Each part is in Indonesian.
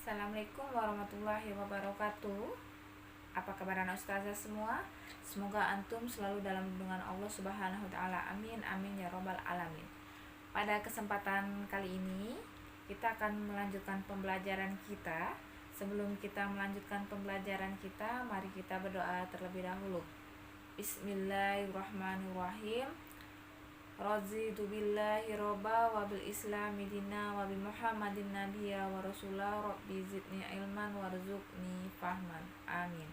Assalamualaikum warahmatullahi wabarakatuh. Apa kabar anak ustazah semua? Semoga antum selalu dalam lindungan Allah Subhanahu wa taala. Amin amin ya robbal alamin. Pada kesempatan kali ini kita akan melanjutkan pembelajaran kita. Sebelum kita melanjutkan pembelajaran kita, mari kita berdoa terlebih dahulu. Bismillahirrahmanirrahim. Raditu billahi robba wa bil islami dina wa bi muhammadin nabiyya wa rasulah rabbi zidni ilman warzuqni fahman. Amin.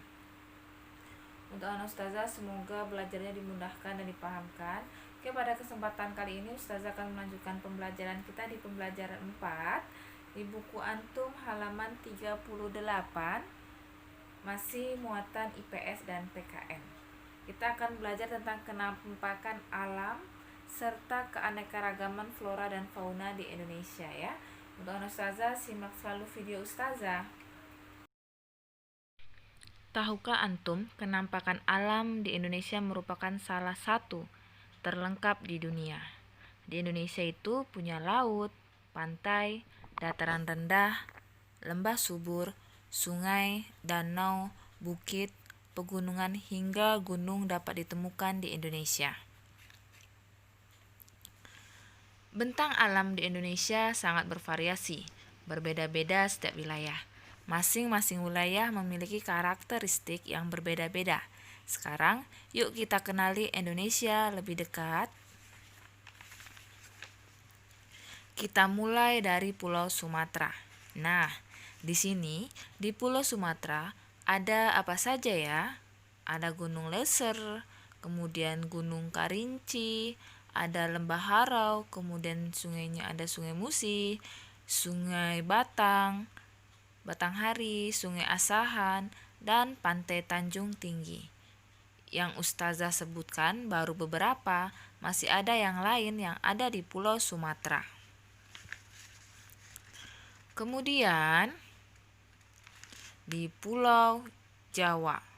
Untuk anak ustazah, semoga belajarnya dimudahkan dan dipahamkan. Oke, pada kesempatan kali ini ustazah akan melanjutkan pembelajaran kita di pembelajaran 4 di buku antum halaman 38, masih muatan IPS dan PKN. Kita akan belajar tentang kenampakan alam serta keanekaragaman flora dan fauna di Indonesia ya. Untuk anak ustazah, simak selalu video ustazah. Tahukah antum, kenampakan alam di Indonesia merupakan salah satu terlengkap di dunia. Di Indonesia itu punya laut, pantai, dataran rendah, lembah subur, sungai, danau, bukit, pegunungan hingga gunung dapat ditemukan di Indonesia. Bentang alam di Indonesia sangat bervariasi, berbeda-beda setiap wilayah. Masing-masing wilayah memiliki karakteristik yang berbeda-beda. Sekarang, yuk kita kenali Indonesia lebih dekat. Kita mulai dari Pulau Sumatera. Nah, di sini, di Pulau Sumatera, ada apa saja ya? Ada Gunung Leser, kemudian Gunung Karinci, ada Lembah Harau, kemudian sungainya ada Sungai Musi, Sungai Batang, Batanghari, Sungai Asahan, dan Pantai Tanjung Tinggi. Yang ustazah sebutkan baru beberapa, masih ada yang lain yang ada di Pulau Sumatera. Kemudian di Pulau Jawa.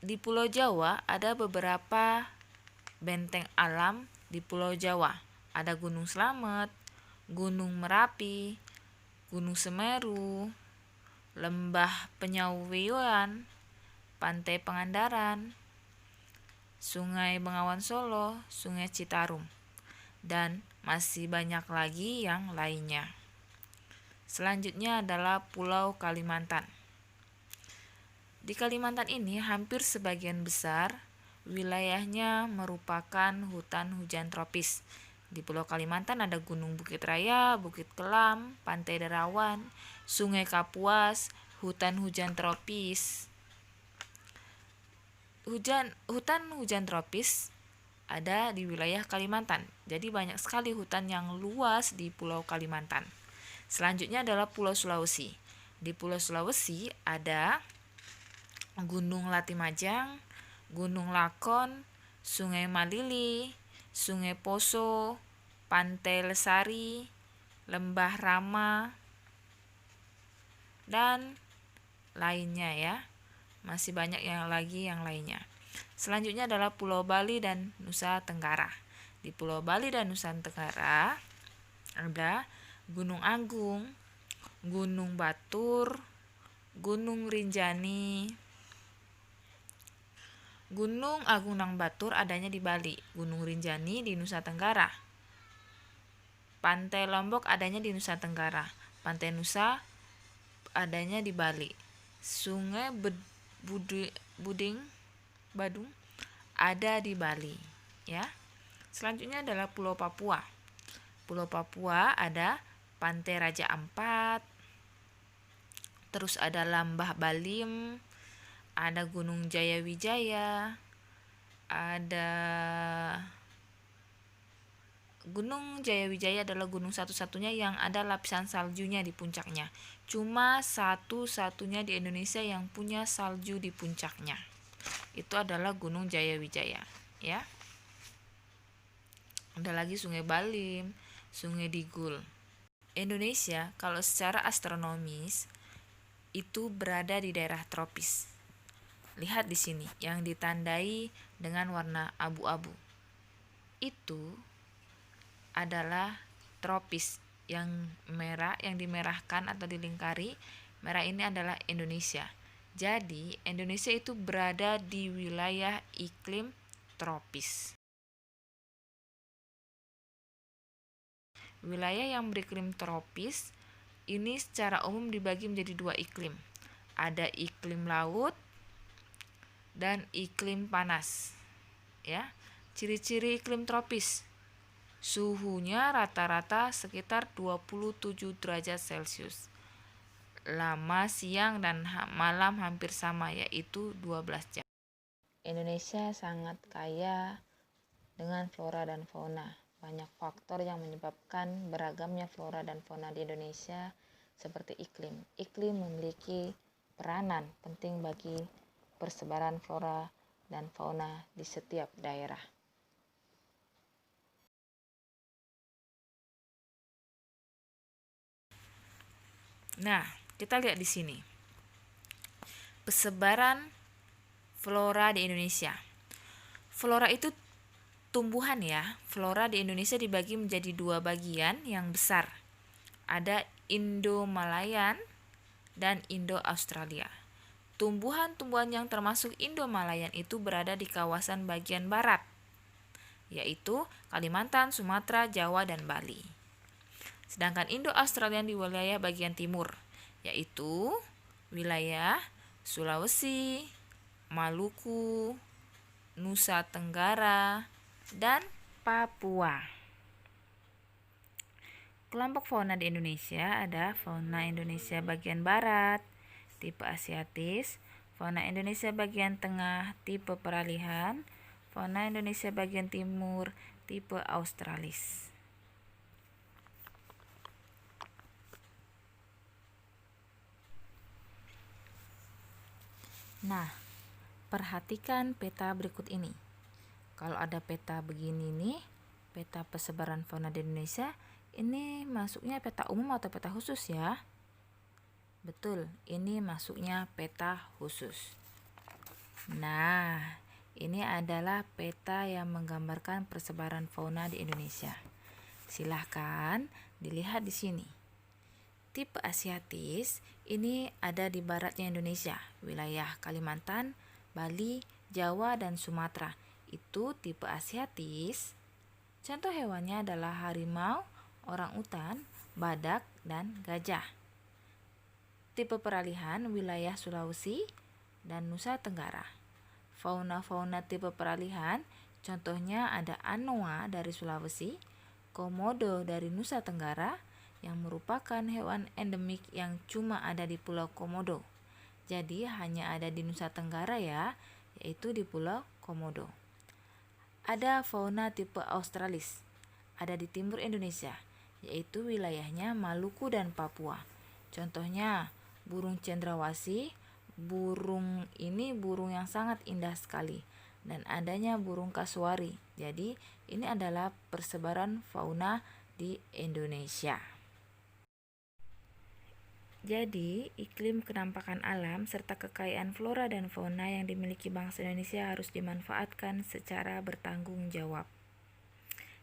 Di Pulau Jawa ada beberapa benteng alam di Pulau Jawa. Ada Gunung Slamet, Gunung Merapi, Gunung Semeru, Lembah Penyawiyuan, Pantai Pangandaran, Sungai Bengawan Solo, Sungai Citarum, dan masih banyak lagi yang lainnya. Selanjutnya adalah Pulau Kalimantan. Di Kalimantan ini hampir sebagian besar wilayahnya merupakan hutan hujan tropis. Di Pulau Kalimantan ada Gunung Bukit Raya, Bukit Kelam, Pantai Derawan, Sungai Kapuas, hutan hujan tropis. Hutan hujan tropis ada di wilayah Kalimantan. Jadi banyak sekali hutan yang luas di Pulau Kalimantan. Selanjutnya adalah Pulau Sulawesi. Di Pulau Sulawesi ada Gunung Latimajang, Gunung Lakon, Sungai Malili, Sungai Poso, Pantai Lesari, Lembah Rama, dan lainnya ya. Masih banyak yang lainnya. Selanjutnya adalah Pulau Bali dan Nusa Tenggara. Di Pulau Bali dan Nusa Tenggara ada Gunung Agung, Gunung Batur, Gunung Rinjani. Gunung Agung dan Batur adanya di Bali, Gunung Rinjani di Nusa Tenggara. Pantai Lombok adanya di Nusa Tenggara, Pantai Nusa adanya di Bali. Sungai Badung ada di Bali, ya. Selanjutnya adalah Pulau Papua. Pulau Papua ada Pantai Raja Ampat, terus ada Lambah Balim, ada Gunung Jayawijaya, ada Gunung Jayawijaya adalah gunung satu-satunya yang ada lapisan saljunya di puncaknya. Cuma satu-satunya di Indonesia yang punya salju di puncaknya. Itu adalah Gunung Jayawijaya, ya. Ada lagi Sungai Balim, Sungai Digul. Indonesia kalau secara astronomis itu berada di daerah tropis. Lihat di sini yang ditandai dengan warna abu-abu. Itu adalah tropis yang merah, yang dimerahkan atau dilingkari merah ini adalah Indonesia. Jadi Indonesia itu berada di wilayah iklim tropis. Wilayah yang beriklim tropis ini secara umum dibagi menjadi dua iklim. Ada iklim laut dan iklim panas. Ya. Ciri-ciri iklim tropis. Suhunya rata-rata sekitar 27 derajat Celcius. Lama siang dan malam hampir sama, yaitu 12 jam. Indonesia sangat kaya dengan flora dan fauna. Banyak faktor yang menyebabkan beragamnya flora dan fauna di Indonesia seperti iklim. Iklim memiliki peranan penting bagi persebaran flora dan fauna di setiap daerah. Nah, kita lihat di sini. Persebaran flora di Indonesia. Flora itu tumbuhan ya. Flora di Indonesia dibagi menjadi dua bagian yang besar. Ada Indo-Malayan dan Indo-Australia. Tumbuhan-tumbuhan yang termasuk Indo-Malayan itu berada di kawasan bagian barat, yaitu Kalimantan, Sumatera, Jawa, dan Bali. Sedangkan Indo-Australian di wilayah bagian timur, yaitu wilayah Sulawesi, Maluku, Nusa Tenggara, dan Papua. Kelompok fauna di Indonesia ada fauna Indonesia bagian barat, tipe Asiatis, fauna Indonesia bagian tengah, tipe peralihan, fauna Indonesia bagian timur, tipe Australis. Nah, perhatikan peta berikut ini. Kalau ada peta begini nih, peta persebaran fauna di Indonesia, ini masuknya peta umum atau peta khusus ya? Betul, ini masuknya peta khusus. Nah, ini adalah peta yang menggambarkan persebaran fauna di Indonesia. Silahkan dilihat di sini. Tipe Asiatis ini ada di baratnya Indonesia, wilayah Kalimantan, Bali, Jawa, dan Sumatera. Itu tipe Asiatis. Contoh hewannya adalah harimau, orangutan, badak, dan gajah. Tipe peralihan wilayah Sulawesi dan Nusa Tenggara. Fauna-fauna tipe peralihan contohnya ada anoa dari Sulawesi, komodo dari Nusa Tenggara, yang merupakan hewan endemik yang cuma ada di Pulau Komodo. Jadi hanya ada di Nusa Tenggara ya, yaitu di Pulau Komodo. Ada fauna tipe Australis, ada di timur Indonesia, yaitu wilayahnya Maluku dan Papua. Contohnya burung cendrawasih, burung ini burung yang sangat indah sekali, dan adanya burung kasuari. Jadi ini adalah persebaran fauna di Indonesia. Jadi, iklim kenampakan alam serta kekayaan flora dan fauna yang dimiliki bangsa Indonesia harus dimanfaatkan secara bertanggung jawab.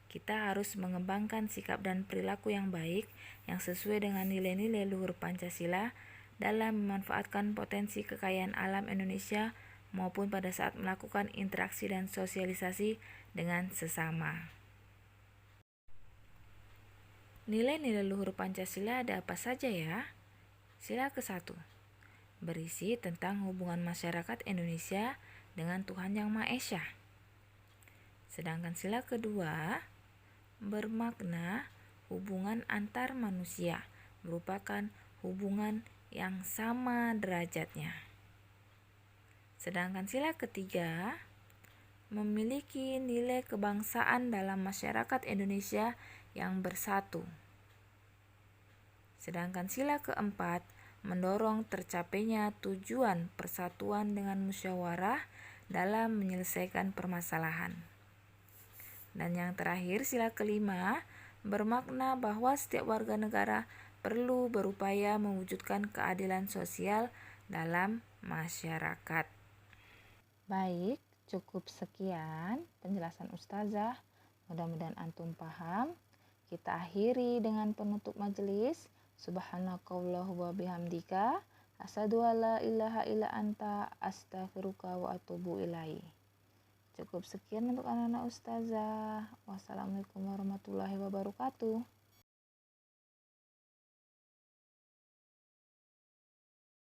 Kita harus mengembangkan sikap dan perilaku yang baik yang sesuai dengan nilai-nilai luhur Pancasila dalam memanfaatkan potensi kekayaan alam Indonesia maupun pada saat melakukan interaksi dan sosialisasi dengan sesama. Nilai-nilai luhur Pancasila ada apa saja ya? Sila ke-1 berisi tentang hubungan masyarakat Indonesia dengan Tuhan Yang Maha Esa. Sedangkan sila kedua bermakna hubungan antar manusia, merupakan hubungan yang sama derajatnya. Sedangkan sila ketiga memiliki nilai kebangsaan dalam masyarakat Indonesia yang bersatu. Sedangkan sila keempat mendorong tercapainya tujuan persatuan dengan musyawarah dalam menyelesaikan permasalahan. Dan yang terakhir, sila kelima bermakna bahwa setiap warga negara perlu berupaya mewujudkan keadilan sosial dalam masyarakat. Baik, cukup sekian penjelasan Ustazah. Mudah-mudahan antum paham. Kita akhiri dengan penutup majelis. Subhanakallahu wa bihamdika. Asyhadu alla ilaha illa anta astaghfiruka wa atubu ilaih. Cukup sekian untuk anak-anak ustazah. Wassalamualaikum warahmatullahi wabarakatuh.